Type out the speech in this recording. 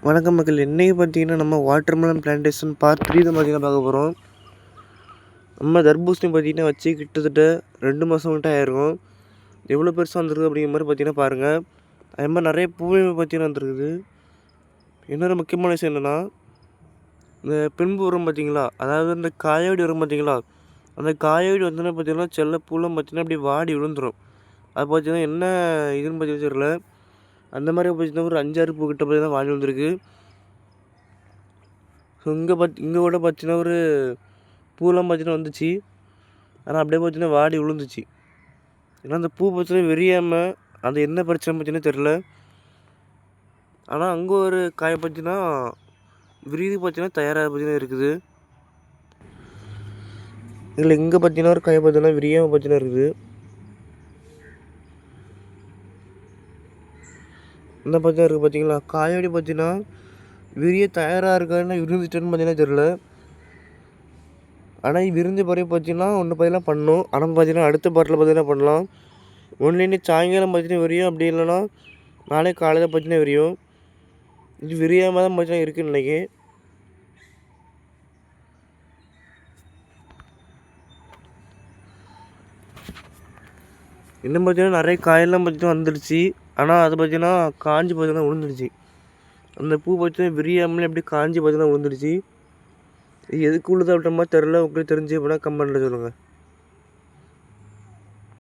வணக்கம் மக்கள். இன்றைக்கி பார்த்தீங்கன்னா நம்ம வாட்டர்மெலன் பிளான்டேஷன் பார்ட் 3 தான் பார்த்தீங்கன்னா பார்க்க போகிறோம். நம்ம தர்பூசணி பார்த்தீங்கன்னா வச்சு கிட்டத்தட்ட 2 மாதம் கிட்ட ஆயிருக்கும். எவ்வளோ பெருசாக வந்துருக்குது அப்படிங்கிற மாதிரி பார்த்தீங்கன்னா பாருங்கள். அது மாதிரி நிறைய பூவே பார்த்தீங்கன்னா வந்துருக்குது. இன்னொரு முக்கியமான விஷயம் என்னென்னா, இந்த பின்பு உரம் பார்த்தீங்களா, அதாவது இந்த காயோடி உரம் பார்த்தீங்களா, அந்த காயோடி வந்தோன்னே பார்த்தீங்கன்னா செல்ல பூலாம் பார்த்தீங்கன்னா அப்படி வாடி விழுந்துடும். அது பார்த்தீங்கன்னா என்ன இதுன்னு பார்த்தீங்கன்னா தெரியல. அந்த மாதிரி பார்த்தீங்கன்னா ஒரு 5-6 பூக்கிட்ட பார்த்தீங்கன்னா வாடி வந்துருக்கு. ஸோ இங்கே கூட பார்த்தீங்கன்னா ஒரு பூலாம் பார்த்தீங்கன்னா வந்துச்சு. ஆனால் அப்படியே பார்த்தீங்கன்னா வாடி விழுந்துச்சு. ஏன்னா அந்த பூ பார்த்தீங்கன்னா விரியாமல் அது என்ன பிரச்சனை பார்த்தீங்கன்னா தெரில. ஆனால் அங்கே ஒரு காயை பார்த்தீங்கன்னா விரிது பார்த்தீங்கன்னா தயாராக பார்த்தீங்கன்னா இருக்குது. இதில் இங்கே பார்த்தீங்கன்னா ஒரு காயை பார்த்தீங்கன்னா விரியாமல் பார்த்தீங்கன்னா இருக்குது. இந்த பார்த்தீங்கன்னா இருக்குது பார்த்தீங்களா, காயோடி பார்த்தீங்கன்னா விரிய தயாராக இருக்கான்னு விருந்துட்டேன்னு பார்த்தீங்கன்னா தெரில. ஆனால் விருந்து பிறகு பார்த்தீங்கன்னா ஒன்று பார்த்தீங்கன்னா பண்ணணும். ஆனால் பார்த்தீங்கன்னா அடுத்த பாட்டில் பார்த்தீங்கன்னா பண்ணலாம். ஒன்று இன்னைக்கு சாயங்காலம் பார்த்தீங்கன்னா விரியும், அப்படி இல்லைன்னா நாளைக்கு காலையில் பார்த்தீங்கன்னா விரியும். இது விரியாமல் தான் பார்த்தீங்கன்னா இருக்குது இன்றைக்கி. இன்னும் பார்த்தீங்கன்னா நிறைய காயெல்லாம் பார்த்தீங்கன்னா வந்துடுச்சு. ஆனால் அது பார்த்தீங்கன்னா காஞ்சி பார்த்தீங்கன்னா விழுந்துடுச்சு. அந்த பூ பார்த்தீங்கன்னா விரியாமலே அப்படியே காஞ்சி பார்த்தீங்கன்னா விழுந்துடுச்சு. இது எதுக்கு உள்ளது அப்படின்ற மாதிரி தெரில. உங்களுக்கு தெரிஞ்சு அப்படின்னா கமெண்ட்டில் சொல்லுங்கள்.